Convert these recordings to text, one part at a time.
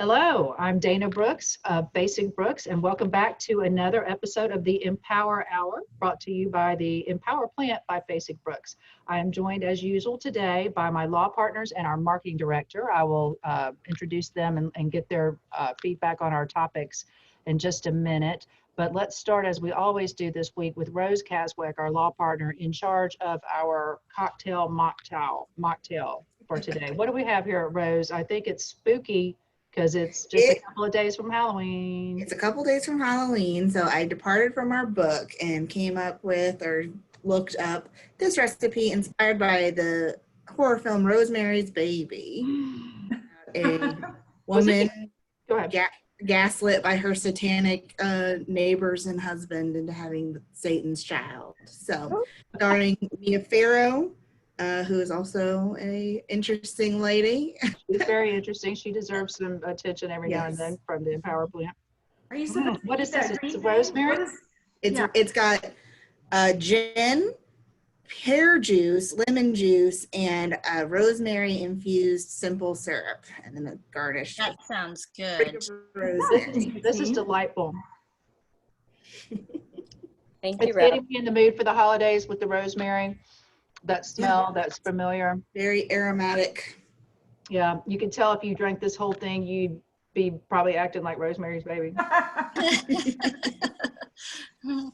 Hello, I'm Dana Brooks of Fasig Brooks, and welcome back to another episode of the EmPower Hour, brought to you by the EmPower Plant by Fasig Brooks. I am joined as usual today by my law partners and our marketing director. I will introduce them and get their feedback on our topics in just a minute. But let's start, as we always do this week, with Rose Caswick, our law partner in charge of our cocktail mocktail for today. What do we have here, Rose? I think it's spooky, because it's just a couple of days from Halloween. It's a couple days from Halloween, so I departed from our book and came up with or looked up this recipe inspired by the horror film Rosemary's Baby. A woman gaslit by her satanic neighbors and husband into having Satan's child. So, starring Mia Farrow, who is also a interesting lady. She's very interesting. She deserves some attention every now and then from the EmPower Plant. Are you supposed to what is this? It's rosemary? It's got gin, pear juice, lemon juice, and rosemary infused simple syrup, and then a garnish. That sounds good. This is delightful. Thank you, It's getting me in the mood for the holidays with the rosemary. That smell, that's familiar. Very aromatic. Yeah, you can tell if you drank this whole thing, you'd be probably acting like Rosemary's Baby.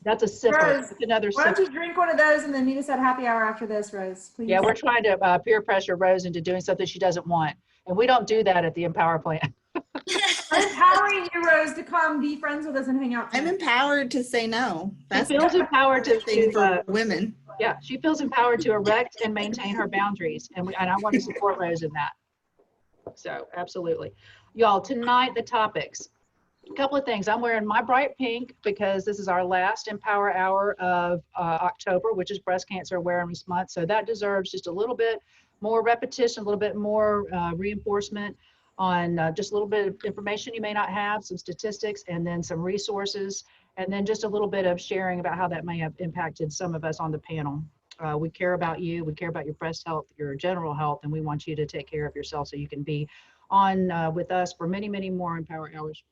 That's a sipper. Rose, That's another why don't sipper. you drink one of those and then meet us at happy hour after this, Rose? Please. Yeah, we're trying to peer pressure Rose into doing something she doesn't want. And we don't do that at the EmPower Plant. I'm empowering you, Rose, to come be friends with us and hang out. I'm empowered to say no. She feels empowered to for women. Yeah, she feels empowered to erect and maintain her boundaries, and I want to support Rose in that. So absolutely. Y'all, tonight the topics. A couple of things. I'm wearing my bright pink because this is our last EmPower Hour of October, which is Breast Cancer Awareness Month. So that deserves just a little bit more repetition, a little bit more reinforcement on just a little bit of information you may not have, some statistics, and then some resources, and then just a little bit of sharing about how that may have impacted some of us on the panel. We care about you, we care about your breast health, your general health, and we want you to take care of yourself so you can be on with us for many, many more EmPower Hours.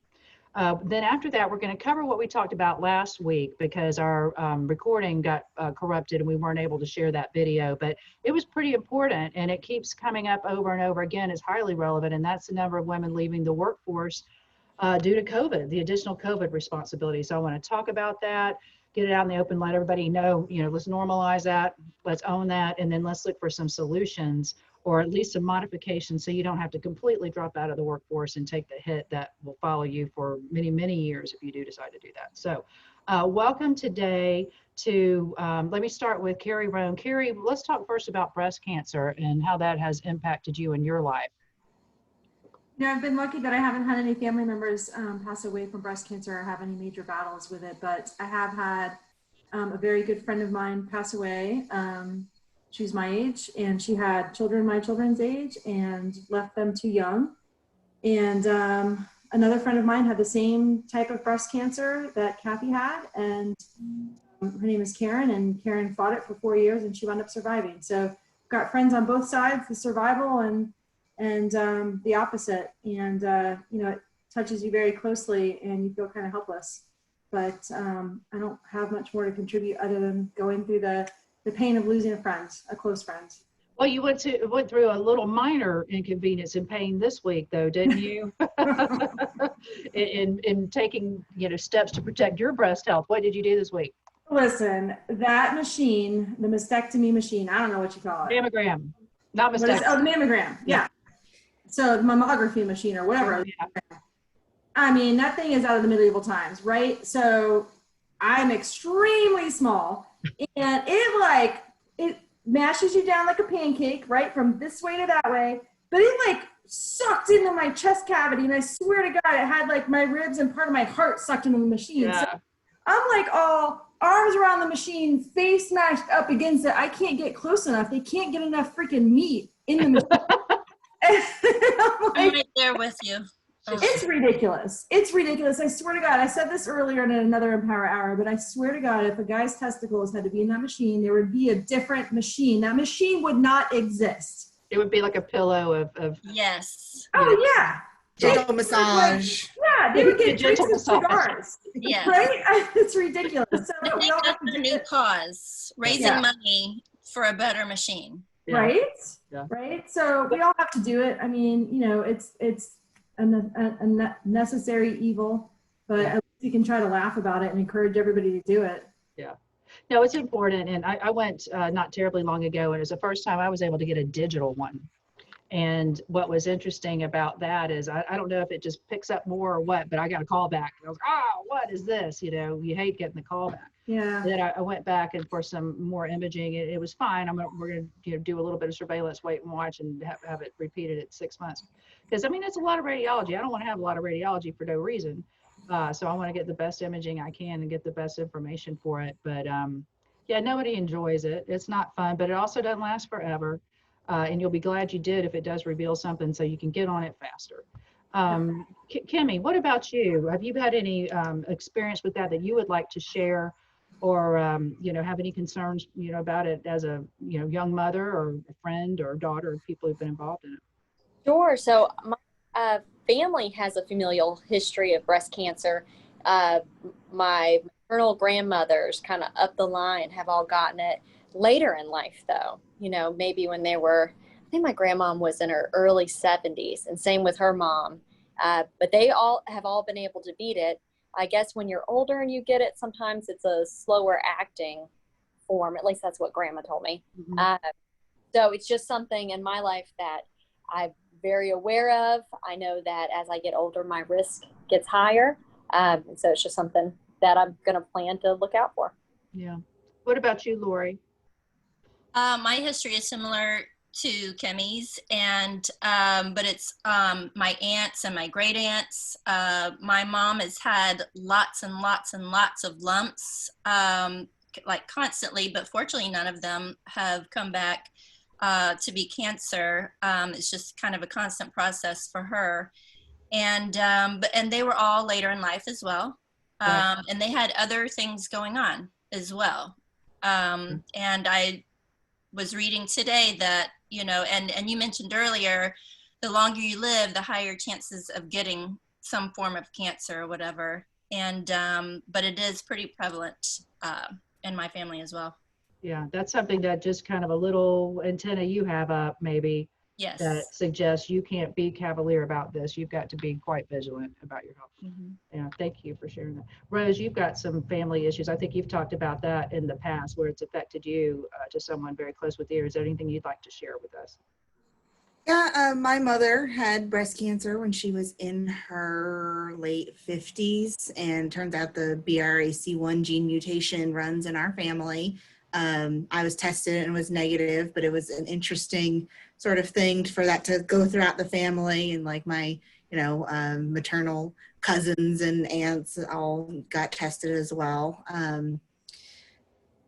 Then after that, we're going to cover what we talked about last week because our recording got corrupted and we weren't able to share that video, but it was pretty important and it keeps coming up over and over again. It's highly relevant, and that's the number of women leaving the workforce due to COVID, the additional COVID responsibilities. So I want to talk about that, get it out in the open, let everybody know, let's normalize that, let's own that, and then let's look for some solutions or at least some modifications so you don't have to completely drop out of the workforce and take the hit that will follow you for many, many years if you do decide to do that. So welcome today to, let me start with Carrie Roan. Carrie, let's talk first about breast cancer and how that has impacted you in your life. I've been lucky that I haven't had any family members pass away from breast cancer or have any major battles with it, but I have had a very good friend of mine pass away. She's my age, and she had children my children's age and left them too young. And another friend of mine had the same type of breast cancer that Kathy had, and her name is Karen, and Karen fought it for 4 years and she wound up surviving. So I've got friends on both sides, the survival and the opposite. And it touches you very closely and you feel kind of helpless. But I don't have much more to contribute other than going through the pain of losing a friend, a close friend. Well, you went through a little minor inconvenience and pain this week, though, didn't you? in taking steps to protect your breast health. What did you do this week? Listen, that machine, the mastectomy machine, I don't know what you call it. Mammogram, not mastectomy. The mammogram, yeah. So the mammography machine or whatever. Oh, yeah. I mean, that thing is out of the medieval times, right? So I'm extremely small. And it mashes you down like a pancake, right? From this way to that way. But it sucked into my chest cavity. And I swear to God, it had my ribs and part of my heart sucked into the machine. Yeah. So I'm all arms around the machine, face smashed up against it. I can't get close enough. They can't get enough freaking meat in the machine. I'm right there with you. It's ridiculous. It's ridiculous. I swear to God, I said this earlier in another EmPower Hour, but I swear to God, if a guy's testicles had to be in that machine, there would be a different machine. That machine would not exist. It would be like a pillow of Yes. Oh, yeah. Gentle massage. Yeah, they would get drinks Gentle and massage. cigars. Yeah. Right? It's ridiculous. So I we think all have that's to the do new it. cause, raising Yeah. money for a better machine. Yeah. Right? Yeah. Right? So we all have to do it. I mean, you know, it's a necessary evil, but Yeah. at least you can try to laugh about it and encourage everybody to do it. Yeah. No, it's important. And I went not terribly long ago, and it was the first time I was able to get a digital one. And what was interesting about that is I don't know if it just picks up more or what, but I got a call back. I was like, oh, what is this? You know, you hate getting the call back. Yeah. And then I went back and for some more imaging, it was fine. We're going to do a little bit of surveillance, wait and watch, and have it repeated at 6 months. Because I mean, it's a lot of radiology. I don't want to have a lot of radiology for no reason. So I want to get the best imaging I can and get the best information for it. But yeah, nobody enjoys it. It's not fun, but it also doesn't last forever. And you'll be glad you did if it does reveal something so you can get on it faster. Kimmy, what about you? Have you had any experience with that you would like to share, or you know, have any concerns, you know, about it as a, you know, young mother or a friend or daughter of people who've been involved in it? Sure. So my family has a familial history of breast cancer. My maternal grandmothers kind of up the line have all gotten it later in life, though. You know, maybe when they were, I think my grandmom was in her early 70s, and same with her mom. But they all have been able to beat it. I guess when you're older and you get it, sometimes it's a slower acting form. At least that's what grandma told me. Mhm. So it's just something in my life that I'm very aware of. I know that as I get older, my risk gets higher. And so it's just something that I'm going to plan to look out for. Yeah. What about you, Lori? My history is similar to Kimmy's, and but it's my aunts and my great aunts. My mom has had lots and lots and lots of lumps, like constantly, but fortunately none of them have come back to be cancer. It's just kind of a constant process for her, and they were all later in life as well, Right. and they had other things going on as well, and I was reading today that, you know, and you mentioned earlier, the longer you live, the higher chances of getting some form of cancer or whatever. And but it is pretty prevalent in my family as well. Yeah, that's something that just kind of a little antenna you have up maybe Yes. that suggests you can't be cavalier about this. You've got to be quite vigilant about your health. Mm-hmm. Yeah, thank you for sharing that. Rose, you've got some family issues. I think you've talked about that in the past where it's affected you to someone very close with you. Is there anything you'd like to share with us? Yeah, my mother had breast cancer when she was in her late 50s, and turns out the BRCA1 gene mutation runs in our family. I was tested and was negative, but it was an interesting sort of thing for that to go throughout the family, and like my, you know, maternal cousins and aunts all got tested as well.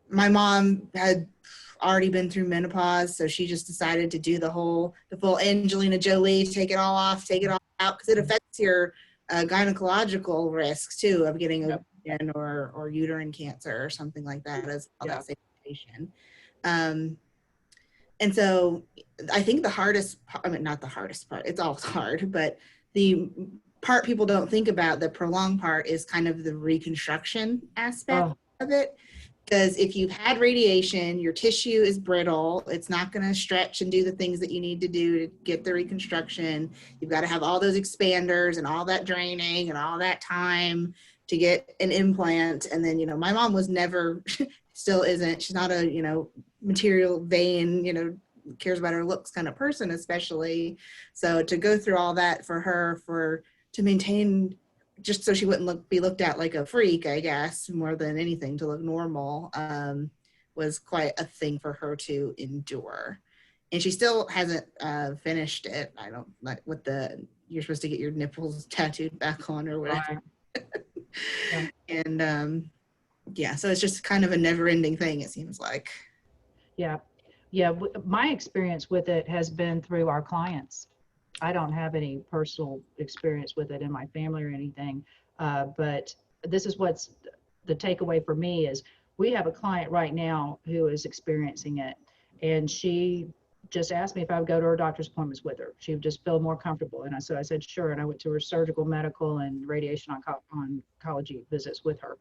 My mom had already been through menopause, so she just decided to do the full Angelina Jolie, take it all off, take it all out, because it affects your gynecological risks too of getting ovarian or uterine cancer or something like that as well. That same mutation. And so I think the hardest, I mean, not the hardest part, it's all hard, but the part people don't think about, the prolonged part, is kind of the reconstruction aspect of it. Because if you've had radiation, your tissue is brittle. It's not going to stretch and do the things that you need to do to get the reconstruction. You've got to have all those expanders and all that draining and all that time to get an implant. And then, you know, my mom was never, still isn't, she's not a, you know, material vain, you know, cares about her looks kind of person, especially. So to go through all that for her, to maintain, just so she wouldn't be looked at like a freak, I guess, more than anything, to look normal, was quite a thing for her to endure. And she still hasn't finished it. I don't like you're supposed to get your nipples tattooed back on or whatever. Yeah. And yeah, so it's just kind of a never ending thing, it seems like. Yeah. Yeah. My experience with it has been through our clients. I don't have any personal experience with it in my family or anything, but this is what's the takeaway for me is we have a client right now who is experiencing it, and she just asked me if I would go to her doctor's appointments with her. She would just feel more comfortable. And I said, sure. And I went to her surgical, medical, and radiation oncology visits with her.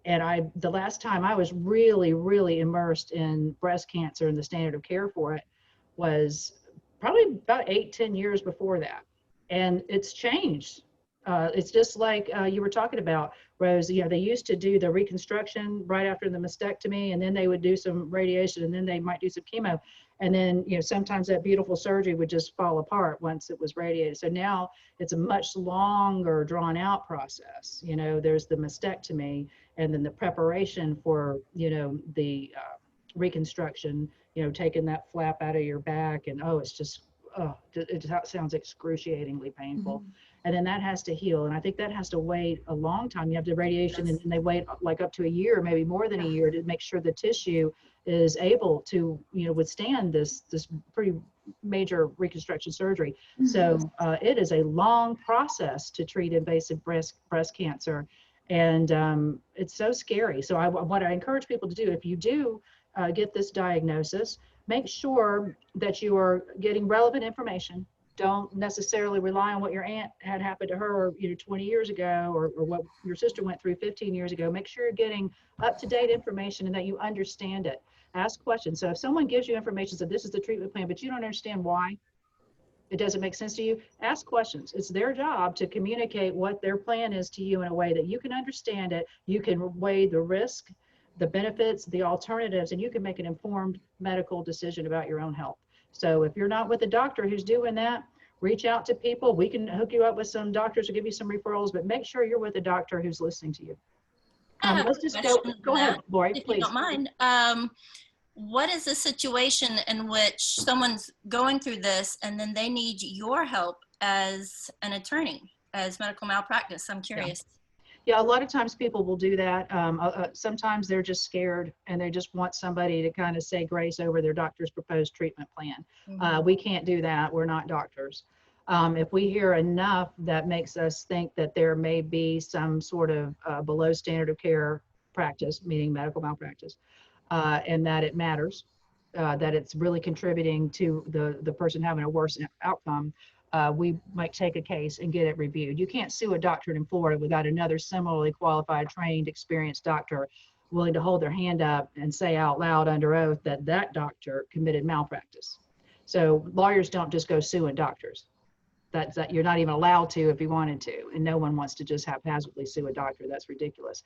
And the last time I was really, really immersed in breast cancer and the standard of care for it was probably about 8-10 years before that. And it's changed. It's just like you were talking about, Rose. They used to do the reconstruction right after the mastectomy, and then they would do some radiation, and then they might do some chemo. And then, sometimes that beautiful surgery would just fall apart once it was radiated. So now it's a much longer drawn out process. There's the mastectomy, and then the preparation for, the reconstruction, taking that flap out of your back, and it sounds excruciatingly painful. Mhm. And then that has to heal. And I think that has to wait a long time. You have the radiation, and they wait like up to a year, maybe more than a year, to make sure the tissue is able to, withstand this pretty major reconstruction surgery. So it is a long process to treat invasive breast cancer. And it's so scary. So what I encourage people to do, if you do get this diagnosis, make sure that you are getting relevant information. Don't necessarily rely on what your aunt had happened to her, 20 years ago, or what your sister went through 15 years ago. Make sure you're getting up-to-date information and that you understand it. Ask questions. So if someone gives you information, so this is the treatment plan, but you don't understand why, it doesn't make sense to you, ask questions. It's their job to communicate what their plan is to you in a way that you can understand it. You can weigh the risk, the benefits, the alternatives, and you can make an informed medical decision about your own health. So if you're not with a doctor who's doing that, reach out to people. We can hook you up with some doctors or give you some referrals, but make sure you're with a doctor who's listening to you. Let's just go ahead, Lori, if please. you don't mind. What is the situation in which someone's going through this and then they need your help as an attorney, as medical malpractice? I'm curious. Yeah, a lot of times people will do that. Sometimes they're just scared and they just want somebody to kind of say grace over their doctor's proposed treatment plan. Mhm. We can't do that. We're not doctors. If we hear enough that makes us think that there may be some sort of below standard of care practice, meaning medical malpractice, and that it matters, that it's really contributing to the person having a worse outcome, we might take a case and get it reviewed. You can't sue a doctor in Florida without another similarly qualified, trained, experienced doctor willing to hold their hand up and say out loud under oath that that doctor committed malpractice. So lawyers don't just go suing doctors. That you're not even allowed to if you wanted to, and no one wants to just haphazardly sue a doctor. That's ridiculous.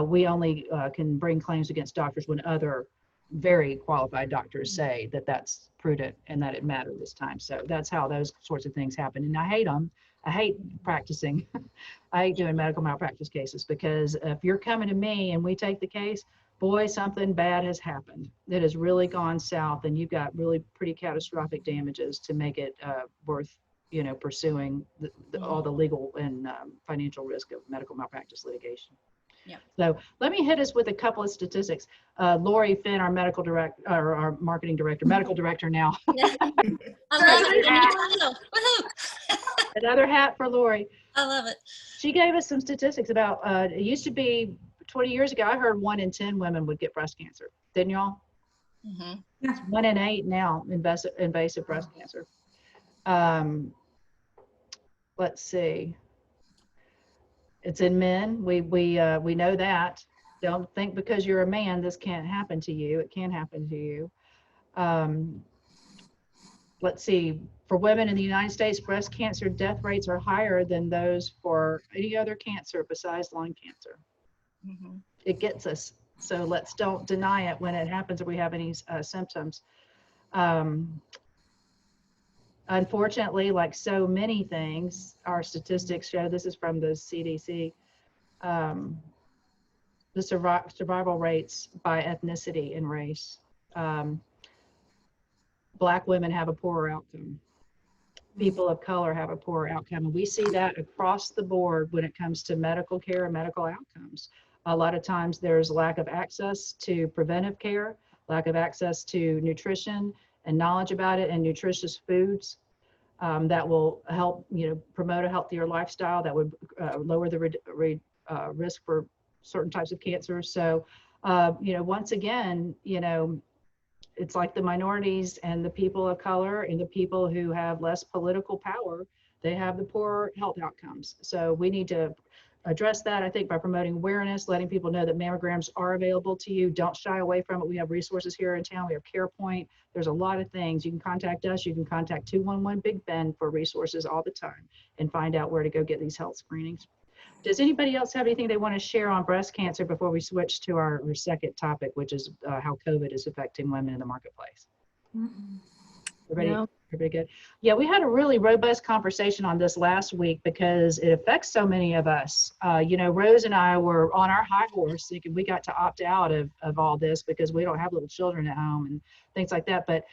We only can bring claims against doctors when other very qualified doctors say that that's prudent and that it mattered this time. So that's how those sorts of things happen. And I hate them. I hate practicing. I hate doing medical malpractice cases, because if you're coming to me and we take the case, boy, something bad has happened. It has really gone south, and you've got really pretty catastrophic damages to make it worth pursuing all the legal and financial risk of medical malpractice litigation. Yep. So let me hit us with a couple of statistics. Lori Finn, our medical director, or our marketing director, medical director now. Another hat for Lori. I love it. She gave us some statistics about, it used to be 20 years ago, I heard 1 in 10 women would get breast cancer. Didn't y'all? Mm-hmm. It's 1 in 8 now, invasive breast cancer. Let's see. It's in men. We know that. Don't think because you're a man this can't happen to you. It can happen to you. Let's see. For women in the United States, breast cancer death rates are higher than those for any other cancer besides lung cancer. Mm-hmm. It gets us. So let's don't deny it when it happens or we have any symptoms. Unfortunately, like so many things, our statistics show, this is from the CDC, the survival rates by ethnicity and race. Black women have a poorer outcome. People of color have a poorer outcome. And we see that across the board when it comes to medical care and medical outcomes. A lot of times there's lack of access to preventive care, lack of access to nutrition and knowledge about it, and nutritious foods that will help, promote a healthier lifestyle that would lower the risk for certain types of cancer. So, once again, it's like the minorities and the people of color and the people who have less political power, they have the poorer health outcomes. So we need to address that, I think, by promoting awareness, letting people know that mammograms are available to you. Don't shy away from it. We have resources here in town. We have CarePoint. There's a lot of things. You can contact us. You can contact 211 Big Ben for resources all the time and find out where to go get these health screenings. Does anybody else have anything they want to share on breast cancer before we switch to our second topic, which is how COVID is affecting women in the marketplace? Everybody, No. everybody good? Yeah, we had a really robust conversation on this last week because it affects so many of us. You know, Rose and I were on our high horse thinking we got to opt out of all this because we don't have little children at home and things like that. But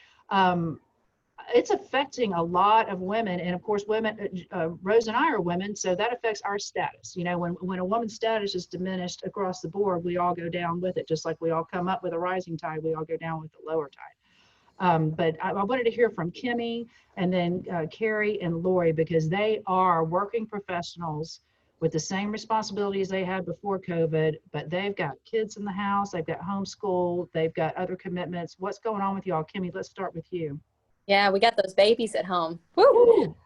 it's affecting a lot of women. And of course, women, Rose and I are women, so that affects our status. You know, when a woman's status is diminished across the board, we all go down with it. Just like we all come up with a rising tide, we all go down with the lower tide. But I wanted to hear from Kimmy and then Carrie and Lori, because they are working professionals with the same responsibilities they had before COVID, but they've got kids in the house, they've got homeschool, they've got other commitments. What's going on with y'all? Kimmy, let's start with you. Yeah, we got those babies at home. Woo!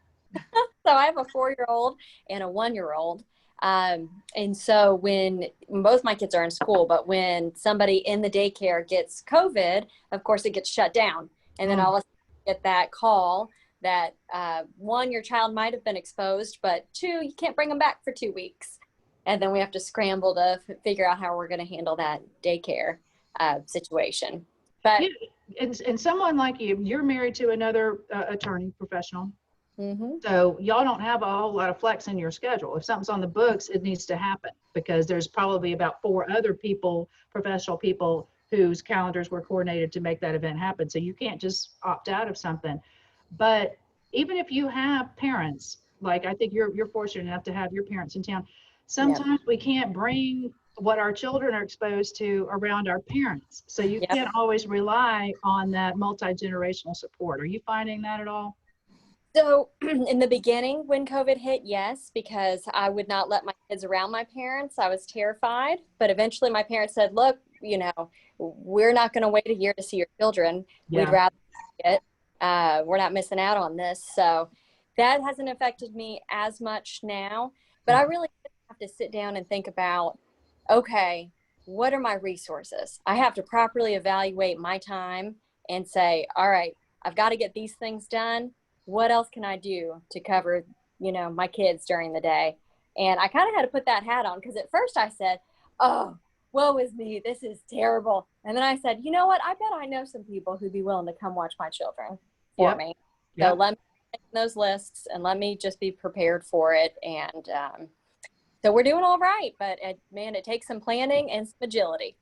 So I have a 4-year-old and a 1-year-old. And so when both my kids are in school, but when somebody in the daycare gets COVID, of course it gets shut down. And then all of a sudden you get that call that 1, your child might have been exposed, but 2, you can't bring them back for 2 weeks. And then we have to scramble to figure out how we're going to handle that daycare situation. But Yeah, and someone like you, you're married to another attorney professional. mm-hmm. So y'all don't have a whole lot of flex in your schedule. If something's on the books, it needs to happen because there's probably about 4 other people, professional people, whose calendars were coordinated to make that event happen. So you can't just opt out of something. But even if you have parents, like I think you're fortunate enough to have your parents in town, sometimes we can't bring what our children are exposed to around our parents. So you can't always rely on that multi-generational support. Are you finding that at all? So in the beginning when COVID hit, yes, because I would not let my kids around my parents. I was terrified, but eventually my parents said, look, you know, we're not going to wait a year to see your children. Yeah. We'd rather see it. We're not missing out on this. So that hasn't affected me as much now, but I really have to sit down and think about, okay, what are my resources? I have to properly evaluate my time and say, all right, I've got to get these things done. What else can I do to cover, you know, my kids during the day? And I kind of had to put that hat on because at first I said, oh, woe is me. This is terrible. And then I said, you know what? I bet I know some people who'd be willing to come watch my children for me. So let me make those lists and let me just be prepared for it. And so we're doing all right, but man, it takes some planning and some agility.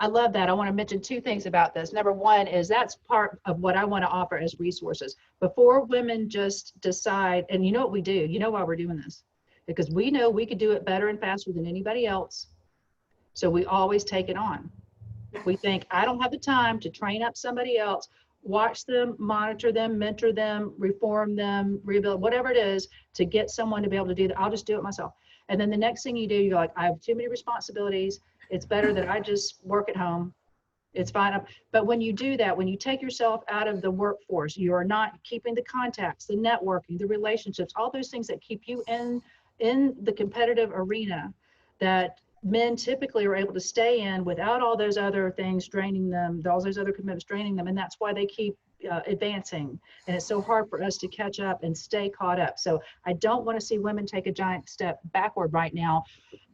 I love that. I want to mention 2 things about this. Number one is that's part of what I want to offer as resources. Before women just decide, and you know what we do, you know why we're doing this, because we know we could do it better and faster than anybody else. So we always take it on. We think, I don't have the time to train up somebody else, watch them, monitor them, mentor them, reform them, rebuild, whatever it is to get someone to be able to do that. I'll just do it myself. And then the next thing you do, you're like, I have too many responsibilities. It's better that I just work at home. It's fine. But when you do that, when you take yourself out of the workforce, you are not keeping the contacts, the networking, the relationships, all those things that keep you in the competitive arena that men typically are able to stay in without all those other things draining them, all those other commitments draining them. And that's why they keep advancing. And it's so hard for us to catch up and stay caught up. So I don't want to see women take a giant step backward right now,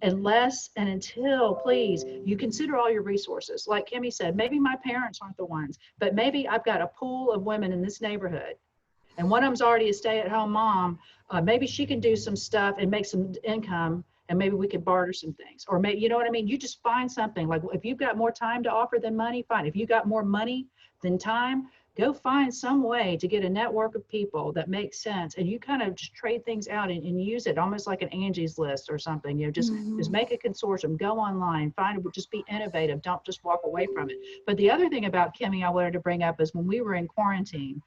unless and until, please, you consider all your resources. Like Kimmy said, maybe my parents aren't the ones, but maybe I've got a pool of women in this neighborhood. And one of them's already a stay-at-home mom. Maybe she can do some stuff and make some income, and maybe we could barter some things. Or maybe, you know what I mean? You just find something. Like if you've got more time to offer than money, fine. If you got more money than time, go find some way to get a network of people that makes sense. And you kind of just trade things out and use it almost like an Angie's List or something. You know, just make a consortium, go online, find it, just be innovative. Don't just walk away from it. But the other thing about Kimmy I wanted to bring up is when we were in quarantine,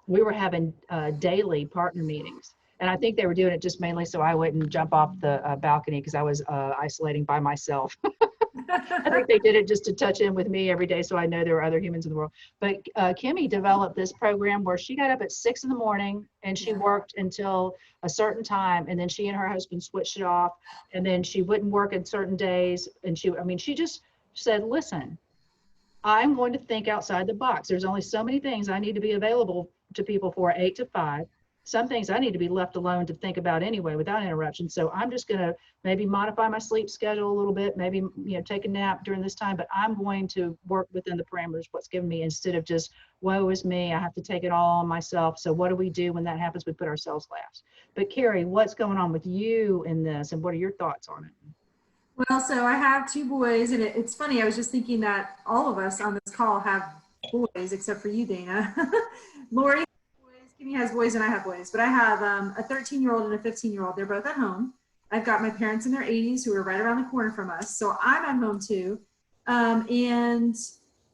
we were having daily partner meetings. And I think they were doing it just mainly so I wouldn't jump off the balcony because I was isolating by myself. I think they did it just to touch in with me every day so I know there were other humans in the world. But Kimmy developed this program where she got up at 6 in the morning and she worked until a certain time, and then she and her husband switched it off, and then she wouldn't work on certain days. And she just said, listen, I'm going to think outside the box. There's only so many things I need to be available to people for 8 to 5. Some things I need to be left alone to think about anyway without interruption. So I'm just going to maybe modify my sleep schedule a little bit, maybe, take a nap during this time, but I'm going to work within the parameters of what's given me, instead of just, woe is me, I have to take it all on myself. So what do we do when that happens? We put ourselves last. But Carrie, what's going on with you in this, and what are your thoughts on it? Well, so I have 2 boys, and it's funny. I was just thinking that all of us on this call have boys, except for you, Dana. Lori has boys, Kimmy has boys, and I have boys. But I have a 13-year-old and a 15-year-old. They're both at home. I've got my parents in their 80s who are right around the corner from us. So I'm at home too. And,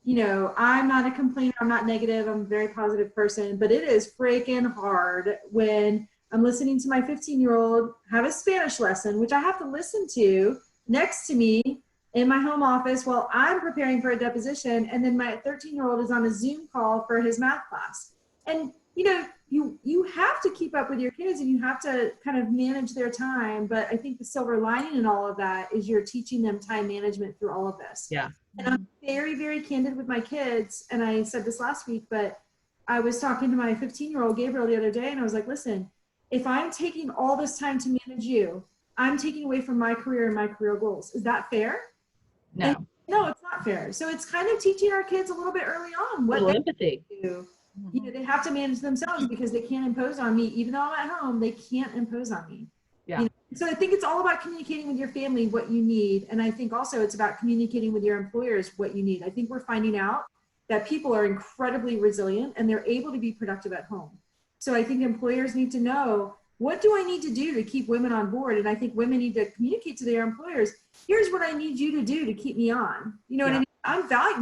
I'm not a complainer. I'm not negative. I'm a very positive person. But it is freaking hard when I'm listening to my 15-year-old have a Spanish lesson, which I have to listen to next to me in my home office while I'm preparing for a deposition, and then my 13-year-old is on a Zoom call for his math class. And you have to keep up with your kids, and you have to kind of manage their time. But I think the silver lining in all of that is you're teaching them time management through all of this. Yeah. And I'm very, very candid with my kids. And I said this last week, but I was talking to my 15-year-old Gabriel the other day, and I was like, listen, if I'm taking all this time to manage you, I'm taking away from my career and my career goals. Is that fair? No. And no, it's not fair. So it's kind of teaching our kids a little bit early on what they empathy. do. They have to manage themselves because they can't impose on me. Even though I'm at home, they can't impose on me. Yeah. So I think it's all about communicating with your family what you need. And I think also it's about communicating with your employers what you need. I think we're finding out that people are incredibly resilient and they're able to be productive at home. So I think employers need to know, what do I need to do to keep women on board? And I think women need to communicate to their employers, here's what I need you to do to keep me on. What I mean?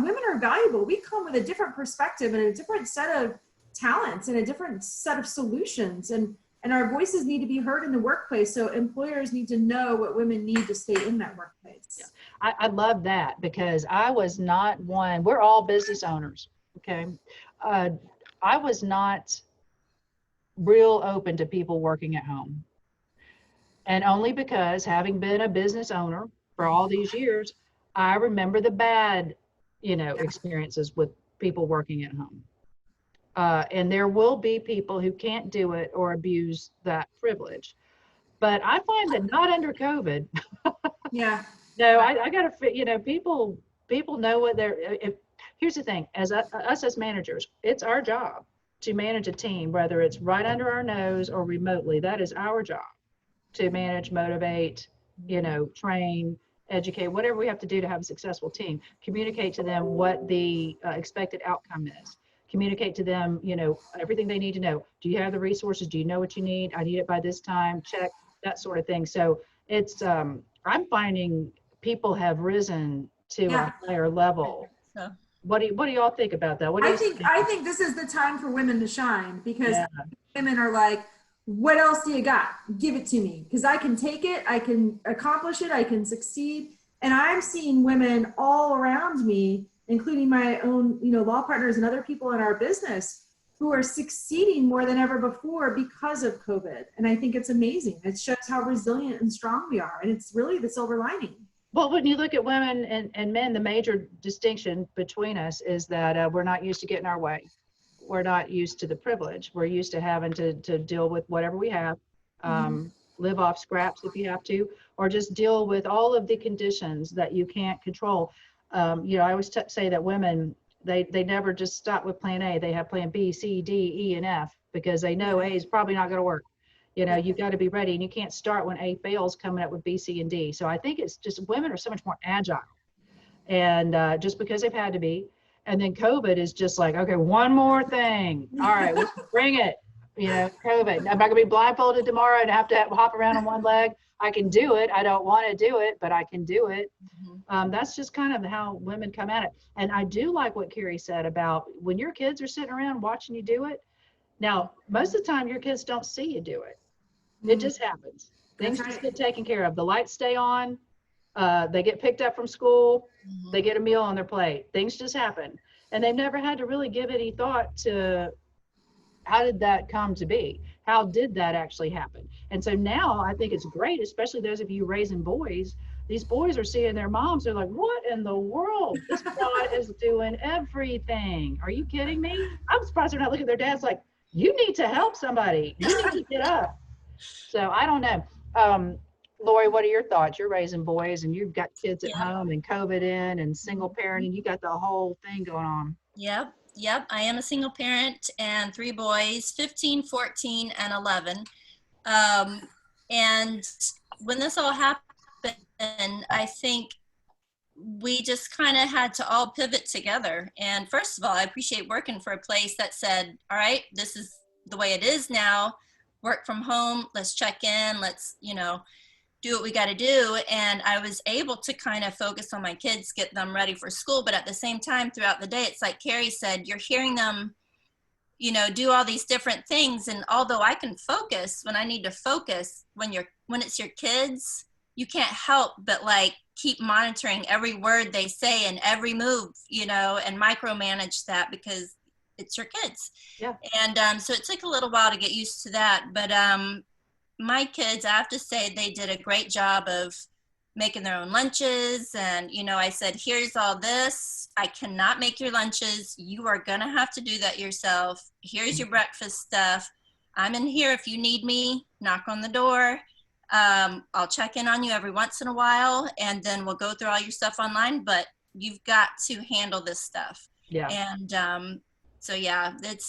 Women are valuable. We come with a different perspective and a different set of talents and a different set of solutions. And our voices need to be heard in the workplace. So employers need to know what women need to stay in that workplace. Yeah. I love that, because I was not one, we're all business owners, okay? I was not real open to people working at home. And only because, having been a business owner for all these years, I remember the bad, experiences with people working at home. And there will be people who can't do it or abuse that privilege. But I find that not under COVID. Yeah. No, I got to, people know what here's the thing, us as managers, it's our job to manage a team, whether it's right under our nose or remotely. That is our job, to manage, motivate, train, educate, whatever we have to do to have a successful team. Communicate to them what the expected outcome is. Communicate to them, everything they need to know. Do you have the resources? Do you know what you need? I need it by this time, check, that sort of thing. So it's, I'm finding people have risen to a higher level. So. What do y'all think about that? What do I think this is the time for women to shine, because women are like, what else do you got? Give it to me, because I can take it, I can accomplish it, I can succeed. And I'm seeing women all around me, including my own, law partners and other people in our business, who are succeeding more than ever before because of COVID. And I think it's amazing. It shows how resilient and strong we are. And it's really the silver lining. Well, when you look at women and men, the major distinction between us is that we're not used to getting our way. We're not used to the privilege. We're used to having to deal with whatever we have, live off scraps if you have to, or just deal with all of the conditions that you can't control. I always say that women, they never just stop with plan A. They have plan B, C, D, E, and F, because they know A is probably not going to work. You've got to be ready, and you can't start when A fails coming up with B, C, and D. So I think it's just, women are so much more agile, and just because they've had to be. And then COVID is just like, okay, one more thing. All right, bring it. COVID. I'm not going to be blindfolded tomorrow and have to hop around on one leg. I can do it. I don't want to do it, but I can do it. That's just kind of how women come at it. And I do like what Carrie said about when your kids are sitting around watching you do it. Now, most of the time, your kids don't see you do it. It just happens. Things just get taken care of. The lights stay on. They get picked up from school, Mhm. they get a meal on their plate. Things just happen. And they've never had to really give any thought to how did that come to be? How did that actually happen? And so now I think it's great, especially those of you raising boys. These boys are seeing their moms. They're like, what in the world? This broad is doing everything. Are you kidding me? I'm surprised they're not looking at their dads like, you need to help somebody. You need to get up. So I don't know. Lori, what are your thoughts? You're raising boys and you've got kids at Yeah. home and COVID in and single parenting. You got the whole thing going on. Yep, yep. I am a single parent and 3 boys, 15, 14, and 11. And when this all happened, I think we just kind of had to all pivot together. And first of all, I appreciate working for a place that said, all right, this is the way it is now. Work from home. Let's check in. Let's, do what we got to do. And I was able to kind of focus on my kids, get them ready for school. But at the same time, throughout the day, it's like Carrie said, you're hearing them, do all these different things. And although I can focus when I need to focus, when it's your kids, you can't help but like keep monitoring every word they say and every move, and micromanage that because it's your kids. Yeah. And so it took a little while to get used to that. But my kids, I have to say, they did a great job of making their own lunches. And, I said, here's all this. I cannot make your lunches. You are going to have to do that yourself. Here's your breakfast stuff. I'm in here if you need me. Knock on the door. I'll check in on you every once in a while, and then we'll go through all your stuff online. But you've got to handle this stuff. Yeah. And so, yeah, it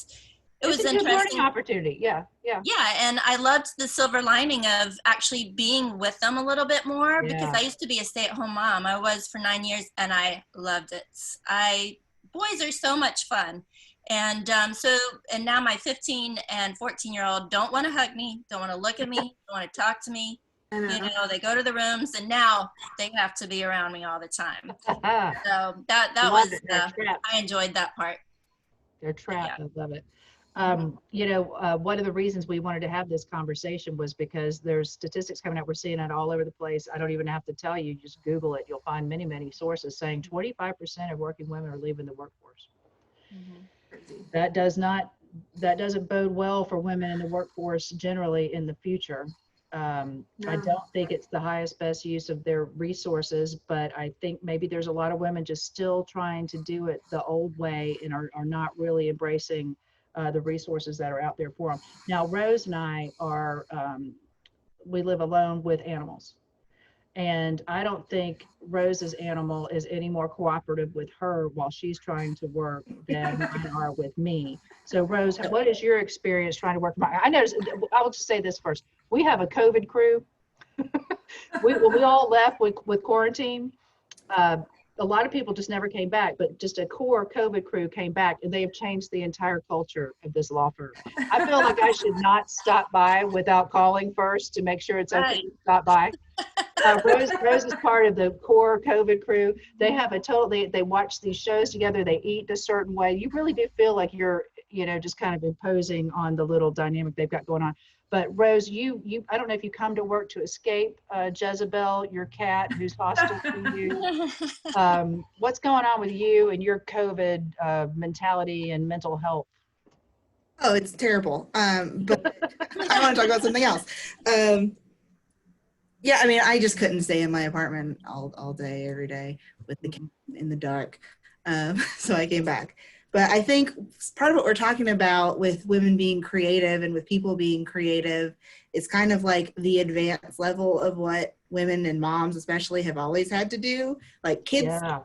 It's was a good interesting. learning opportunity. Yeah. Yeah. Yeah, and I loved the silver lining of actually being with them a little bit more because Yeah. I used to be a stay-at-home mom. I was for 9 years, and I loved it. Boys are so much fun, and and now my 15 and 14-year-old don't want to hug me, don't want to look at me, don't want to talk to me. I know. They go to the rooms, and now they have to be around me all the time. So that Love was it. They're trapped. I enjoyed that part. They're trapped. Yeah. I love it. One of the reasons we wanted to have this conversation was because there's statistics coming out. We're seeing it all over the place. I don't even have to tell you, just Google it. You'll find many, many sources saying 25% of working women are leaving the workforce. Crazy. That doesn't bode well for women in the workforce generally in the future. I No. don't think it's the highest, best use of their resources, but I think maybe there's a lot of women just still trying to do it the old way and are not really embracing the resources that are out there for them. Now, Rose and I we live alone with animals. And I don't think Rose's animal is any more cooperative with her while she's trying to work than mine are with me. So Rose, what is your experience trying to work? I noticed, I will just say this first. We have a COVID crew. When we all left with quarantine, a lot of people just never came back, but just a core COVID crew came back, and they have changed the entire culture of this law firm. I feel like I should not stop by without calling first to make sure it's okay Right. to stop by. Rose is part of the core COVID crew. They have they watch these shows together. They eat a certain way. You really do feel like you're, just kind of imposing on the little dynamic they've got going on. But Rose, I don't know if you come to work to escape Jezebel, your cat who's hostile to you. What's going on with you and your COVID mentality and mental health? Oh, it's terrible. But I want to talk about something else. Yeah, I mean, I just couldn't stay in my apartment all day, every day with the cat in the dark. So I came back. But I think part of what we're talking about with women being creative and with people being creative is kind of like the advanced level of what women and moms especially have always had to do. Like kids, Yeah.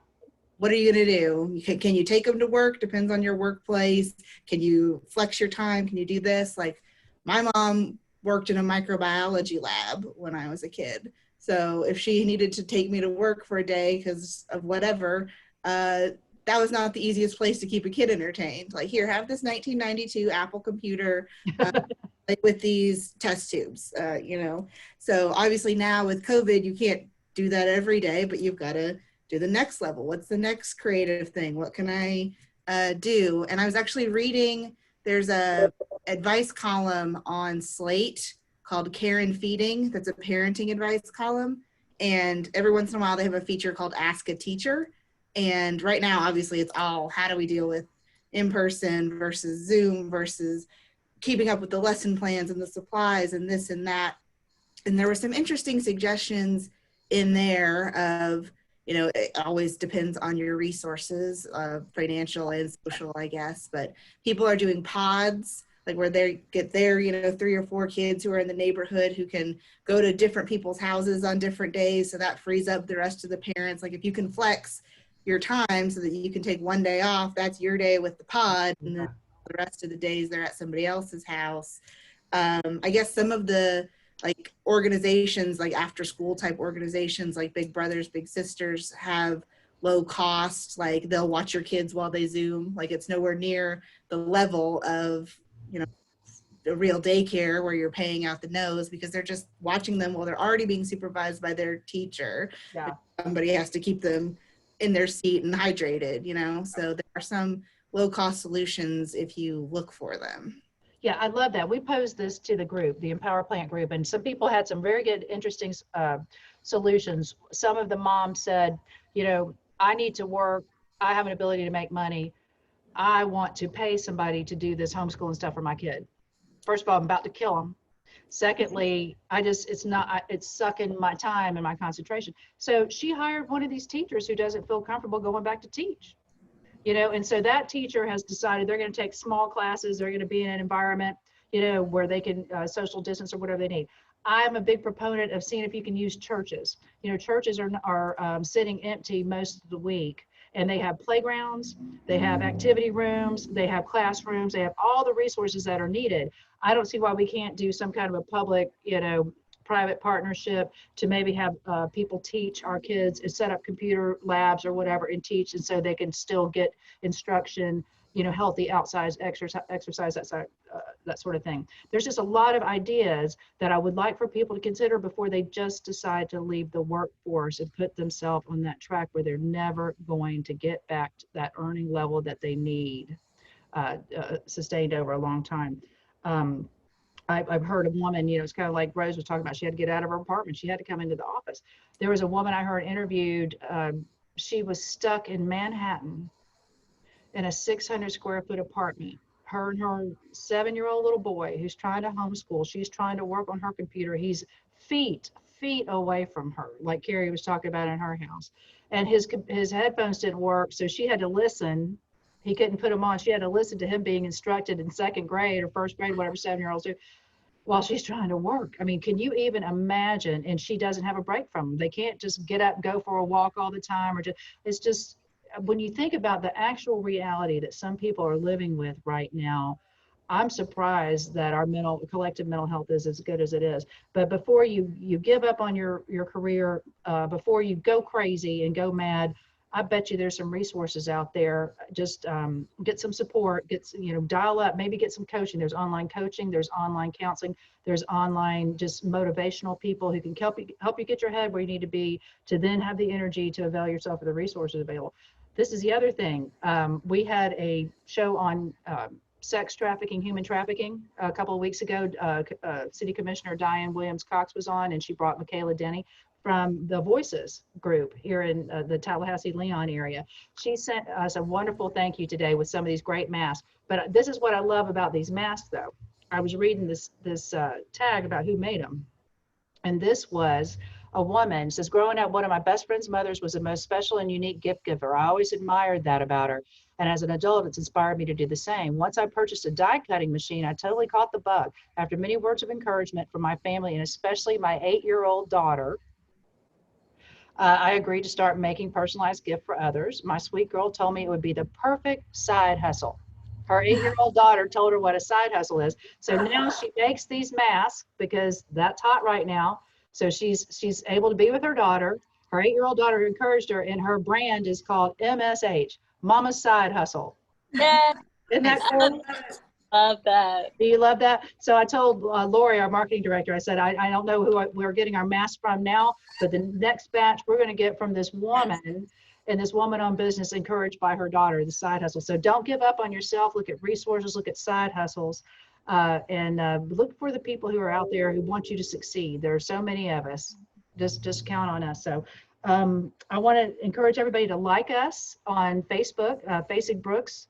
What are you going to do? Can you take them to work? Depends on your workplace. Can you flex your time? Can you do this? Like my mom worked in a microbiology lab when I was a kid. So if she needed to take me to work for a day because of whatever, that was not the easiest place to keep a kid entertained. Like, here, have this 1992 Apple computer like with these test tubes, So obviously now with COVID, you can't do that every day, but you've got to do the next level. What's the next creative thing? What can I do? And I was actually reading, there's a advice column on Slate called Care and Feeding. That's a parenting advice column. And every once in a while they have a feature called Ask a Teacher. And right now, obviously, it's all how do we deal with in-person versus Zoom versus keeping up with the lesson plans and the supplies and this and that. And there were some interesting suggestions in there of, you know, it always depends on your resources, financial and social, I guess, but people are doing pods, like where they get their, you know, 3 or 4 kids who are in the neighborhood who can go to different people's houses on different days. So that frees up the rest of the parents. Like if you can flex your time so that you can take one day off, that's your day with the pod. And then the rest of the days they're at somebody else's house. I guess some of the like organizations, like after school type organizations, like Big Brothers, Big Sisters have low cost, like they'll watch your kids while they Zoom. Like it's nowhere near the level of, you know, a real daycare where you're paying out the nose because they're just watching them while they're already being supervised by their teacher. Yeah. Somebody has to keep them in their seat and hydrated, you know? So there are some low cost solutions if you look for them. Yeah, I love that. We posed this to the group, the EmPower Plant group, and some people had some very good, interesting solutions. Some of the moms said, you know, I need to work. I have an ability to make money. I want to pay somebody to do this homeschooling stuff for my kid. First of all, I'm about to kill them. Secondly, it's sucking my time and my concentration. So she hired one of these teachers who doesn't feel comfortable going back to teach. You know, and so that teacher has decided they're going to take small classes. They're going to be in an environment, you know, where they can social distance or whatever they need. I'm a big proponent of seeing if you can use churches. You know, churches are sitting empty most of the week, and they have playgrounds, they have activity rooms, they have classrooms, they have all the resources that are needed. I don't see why we can't do some kind of a public, you know, private partnership to maybe have people teach our kids and set up computer labs or whatever and teach, and so they can still get instruction, you know, healthy outside exercise that sort of thing. There's just a lot of ideas that I would like for people to consider before they just decide to leave the workforce and put themselves on that track where they're never going to get back to that earning level that they need sustained over a long time. I've heard a woman, you know, it's kind of like Rose was talking about, she had to get out of her apartment. She had to come into the office. There was a woman I heard interviewed. She was stuck in Manhattan in a 600 square foot apartment. Her and her 7-year-old little boy who's trying to homeschool. She's trying to work on her computer. He's feet away from her, like Carrie was talking about in her house. And his headphones didn't work, so she had to listen. He couldn't put them on. She had to listen to him being instructed in 2nd grade or 1st grade, whatever 7-year-olds do, while she's trying to work. I mean, can you even imagine? And she doesn't have a break from them. They can't just get up, go for a walk all the time, or just, it's just, when you think about the actual reality that some people are living with right now, I'm surprised that our collective mental health is as good as it is. But before you give up on your career, before you go crazy and go mad, I bet you there's some resources out there. Just get some support, dial up, maybe get some coaching. There's online coaching, there's online counseling, there's online just motivational people who can help you get your head where you need to be to then have the energy to avail yourself of the resources available. This is the other thing. We had a show on sex trafficking, human trafficking a couple of weeks ago. City Commissioner Diane Williams-Cox was on, and she brought Michaela Denny from the Voices group here in the Tallahassee-Leon area. She sent us a wonderful thank you today with some of these great masks. But this is what I love about these masks, though. I was reading this tag about who made them. And this was a woman. It says, growing up, one of my best friend's mothers was the most special and unique gift giver. I always admired that about her. And as an adult, it's inspired me to do the same. Once I purchased a die cutting machine, I totally caught the bug. After many words of encouragement from my family and especially my 8-year-old daughter, I agreed to start making personalized gifts for others. My sweet girl told me it would be the perfect side hustle. Her 8-year-old daughter told her what a side hustle is. So now she makes these masks because that's hot right now. So she's able to be with her daughter. Her 8-year-old daughter encouraged her, and her brand is called MSH, Mama's Side Hustle. Yeah. Isn't that cool? Love that. Do you love that? So I told Lori, our marketing director, I said, I don't know who we're getting our masks from now, but the next batch we're going to get from this woman, and this woman-owned business encouraged by her daughter, the side hustle. So don't give up on yourself. Look at resources, look at side hustles, and look for the people who are out there who want you to succeed. There are so many of us. Just count on us. So I want to encourage everybody to like us on Facebook, Fasig Brooks.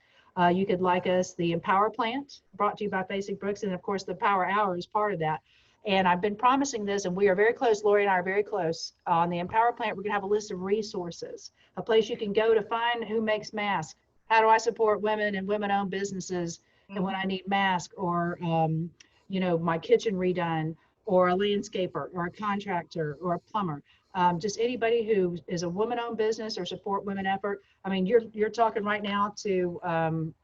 You could like us, the EmPower Plant, brought to you by Fasig Brooks, and of course the Power Hour is part of that. And I've been promising this, and we are very close. Lori and I are very close. On the EmPower Plant, we're going to have a list of resources, a place you can go to find who makes masks. How do I support women and women-owned businesses? And when I need masks, or you know, my kitchen redone, or a landscaper, or a contractor, or a plumber. Just anybody who is a woman-owned business or support women effort. I mean, you're talking right now to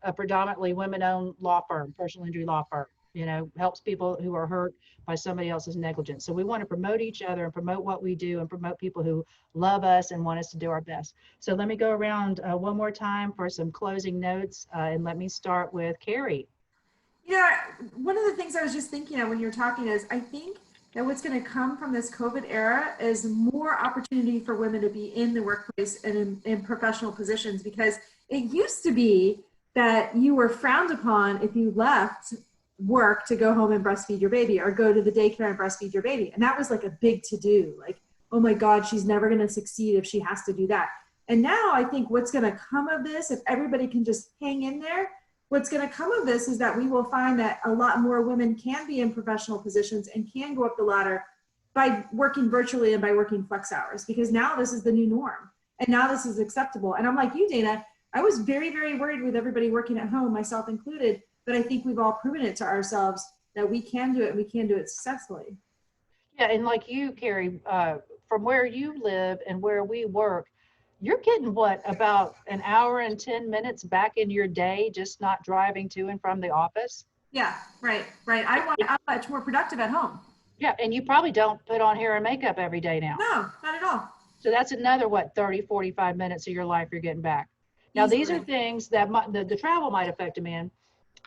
a predominantly women-owned law firm, personal injury law firm. You know, helps people who are hurt by somebody else's negligence. So we want to promote each other and promote what we do and promote people who love us and want us to do our best. So let me go around one more time for some closing notes, and let me start with Carrie. You know, one of the things I was just thinking of when you were talking is I think that what's going to come from this COVID era is more opportunity for women to be in the workplace and in professional positions, because it used to be that you were frowned upon if you left work to go home and breastfeed your baby, or go to the daycare and breastfeed your baby. And that was like a big to-do, like, oh my God, she's never going to succeed if she has to do that. And now I think what's going to come of this, if everybody can just hang in there, what's going to come of this is that we will find that a lot more women can be in professional positions and can go up the ladder by working virtually and by working flex hours, because now this is the new norm and now this is acceptable. And I'm like you, Dana, I was very, very worried with everybody working at home, myself included, but I think we've all proven it to ourselves that we can do it, and we can do it successfully. Yeah, and like you, Carrie, from where you live and where we work, you're getting what, about an hour and 10 minutes back in your day, just not driving to and from the office? Yeah, right. I'm much more productive at home. Yeah, and you probably don't put on hair and makeup every day now. No, not at all. So that's another, what, 30, 45 minutes of your life you're getting back. Now, these are things that the travel might affect them in,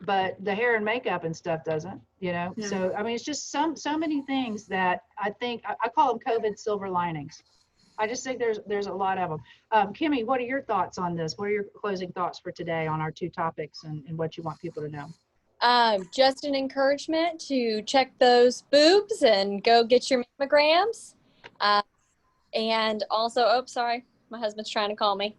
but the hair and makeup and stuff doesn't, you know? Yeah. So, I mean, it's just so many things that I think, I call them COVID silver linings. I just think there's a lot of them. Kimmy, what are your thoughts on this? What are your closing thoughts for today on our two topics and what you want people to know? Just an encouragement to check those boobs and go get your mammograms. And also, oh, sorry, my husband's trying to call me.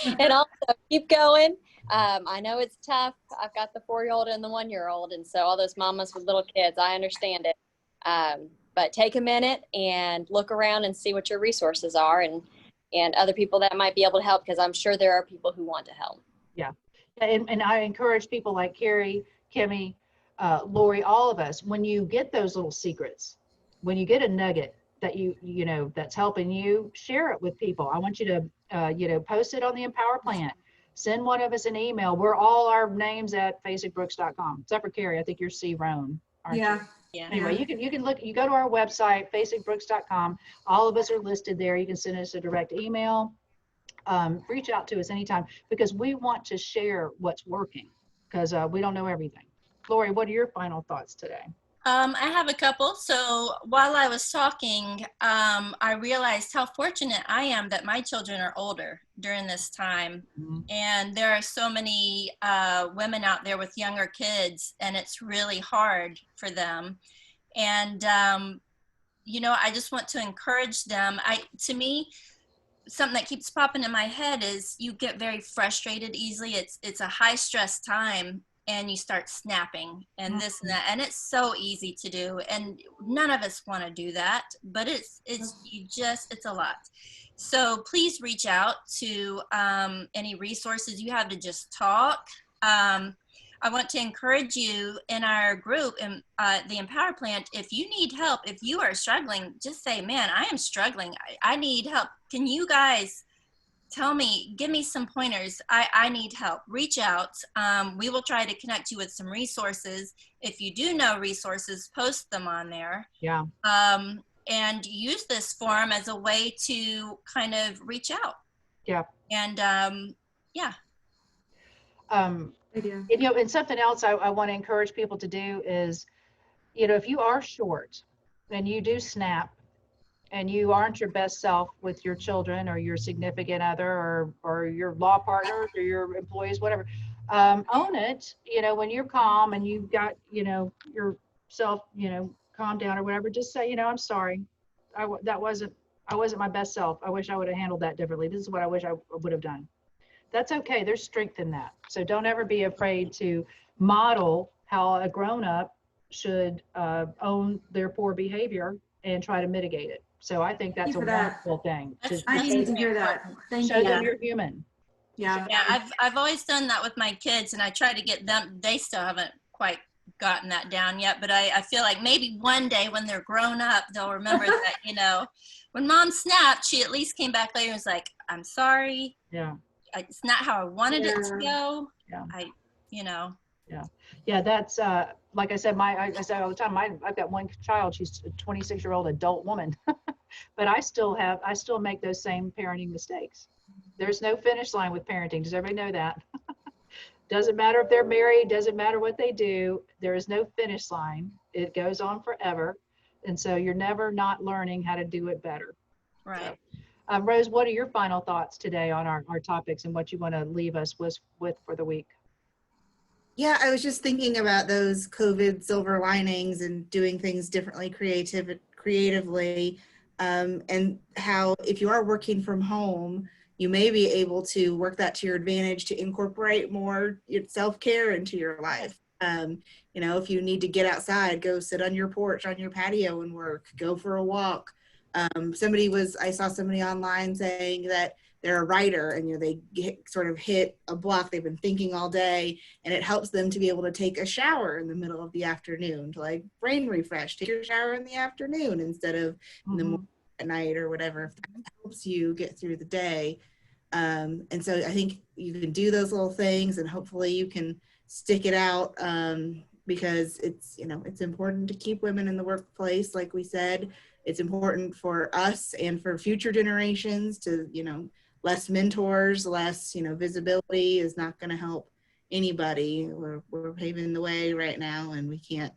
And also keep going. I know it's tough. I've got the 4-year-old and the 1-year-old. And so all those mamas with little kids, I understand it. But take a minute and look around and see what your resources are, and other people that might be able to help, because I'm sure there are people who want to help. Yeah. And I encourage people like Carrie, Kimmy, Lori, all of us, when you get those little secrets, when you get a nugget that you know, that's helping you, share it with people. I want you to, you know, post it on the EmPower Plant. Send one of us an email. We're all our names at fasigbrooks.com, except for Carrie. I think you're C. Roan, aren't you? Yeah. Anyway, you can look, you go to our website, fasigbrooks.com. All of us are listed there. You can send us a direct email. Reach out to us anytime, because we want to share what's working, because we don't know everything. Lori, what are your final thoughts today? I have a couple. So while I was talking, I realized how fortunate I am that my children are older during this time. Mm-hmm. And there are so many women out there with younger kids, and it's really hard for them. And, you know, I just want to encourage them. To me, something that keeps popping in my head is you get very frustrated easily. It's a high stress time, and you start snapping and this and that, and it's so easy to do, and none of us want to do that, but it's a lot. So please reach out to any resources you have to just talk. I want to encourage you in our group, in the EmPower Plant, if you need help, if you are struggling, just say, man, I am struggling. I need help. Can you guys tell me, give me some pointers. I need help. Reach out. We will try to connect you with some resources. If you do know resources, post them on there. Yeah. And use this forum as a way to kind of reach out. Yeah. And yeah. You know, and something else I want to encourage people to do is, you know, if you are short and you do snap and you aren't your best self with your children or your significant other or your law partners or your employees, whatever, own it. You know, when you're calm and you've got, you know, yourself, you know, calm down or whatever, just say, you know, I'm sorry. that wasn't, I wasn't my best self. I wish I would have handled that differently. This is what I wish I would have done. That's okay. There's strength in that. So don't ever be afraid to model how a grown-up should own their poor behavior and try to mitigate it. So I think that's a for that. wonderful thing. I I needed to hear that. Thank Show you. them you're human. Yeah. Yeah, I've always done that with my kids, and I try to get them. They still haven't quite gotten that down yet, but I feel like maybe one day when they're grown up, they'll remember that, you know, when mom snapped, she at least came back later and was like, I'm sorry. Yeah. It's not how I wanted it to go. Yeah. You know. Yeah, that's like I said, I say all the time, I've got one child, she's a 26-year-old adult woman, but I still make those same parenting mistakes. There's no finish line with parenting. Does everybody know that? Doesn't matter if they're married, doesn't matter what they do, there is no finish line. It goes on forever. And so you're never not learning how to do it better. Right. So, Rose, what are your final thoughts today on our topics and what you want to leave us with for the week? Yeah, I was just thinking about those COVID silver linings and doing things differently, creatively, and how if you are working from home, you may be able to work that to your advantage to incorporate more self-care into your life. You know, if you need to get outside, go sit on your porch, on your patio and work, go for a walk. I saw somebody online saying that they're a writer and, you know, they sort of hit a block. They've been thinking all day, and it helps them to be able to take a shower in the middle of the afternoon to like brain refresh. Take your shower in the afternoon instead of in the morning at night or whatever. If that helps you get through the day. And so I think you can do those little things, and hopefully you can stick it out, because it's, you know, it's important to keep women in the workplace. Like we said, it's important for us and for future generations to, you know, less mentors, less, you know, visibility is not going to help anybody. We're paving the way right now, and we can't,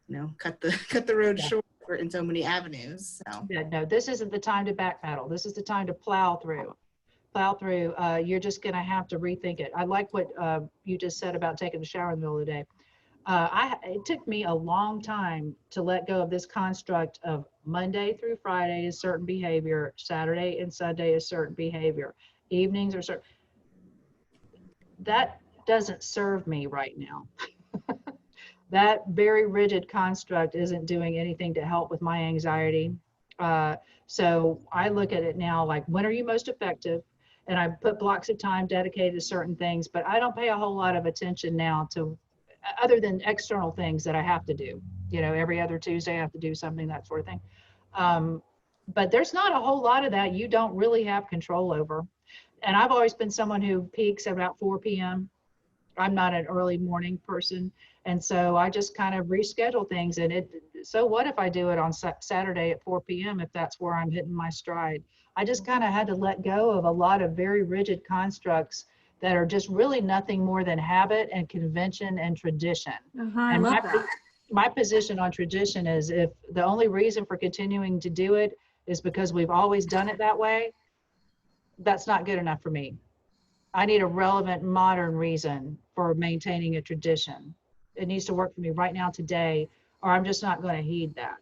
you know, cut the road short in so many avenues. So yeah, no, this isn't the time to backpedal. This is the time to plow through. You're just going to have to rethink it. I like what you just said about taking a shower in the middle of the day. It took me a long time to let go of this construct of Monday through Friday is certain behavior, Saturday and Sunday is certain behavior, evenings are certain. That doesn't serve me right now. That very rigid construct isn't doing anything to help with my anxiety. So I look at it now like, when are you most effective? And I put blocks of time dedicated to certain things, but I don't pay a whole lot of attention now to, other than external things that I have to do. You know, every other Tuesday I have to do something, that sort of thing. But there's not a whole lot of that you don't really have control over. And I've always been someone who peaks at about 4 p.m. I'm not an early morning person. And so I just kind of reschedule things. And so what if I do it on Saturday at 4 p.m. if that's where I'm hitting my stride? I just kind of had to let go of a lot of very rigid constructs that are just really nothing more than habit and convention and tradition. I And love that. my position on tradition is, if the only reason for continuing to do it is because we've always done it that way, that's not good enough for me. I need a relevant modern reason for maintaining a tradition. It needs to work for me right now today, or I'm just not going to heed that.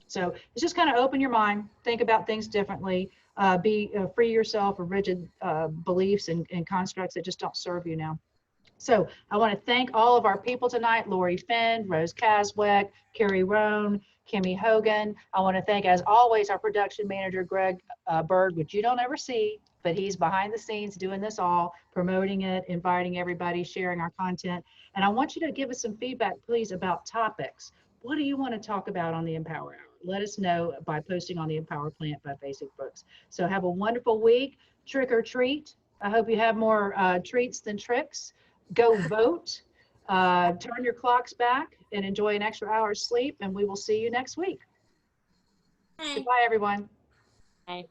So it's just kind of open your mind, think about things differently, free yourself of rigid beliefs and constructs that just don't serve you now. So I want to thank all of our people tonight: Lori Finn, Rose Caswick, Carrie Roan, Kimmy Hogan. I want to thank, as always, our production manager, Greg Bird, which you don't ever see, but he's behind the scenes doing this all, promoting it, inviting everybody, sharing our content. And I want you to give us some feedback, please, about topics. What do you want to talk about on the EmPower Hour? Let us know by posting on the EmPower Plant by Fasig Books. So have a wonderful week. Trick or treat. I hope you have more treats than tricks. Go vote. Turn your clocks back and enjoy an extra hour's sleep. And we will see you next week. Hey. Goodbye, everyone. Bye.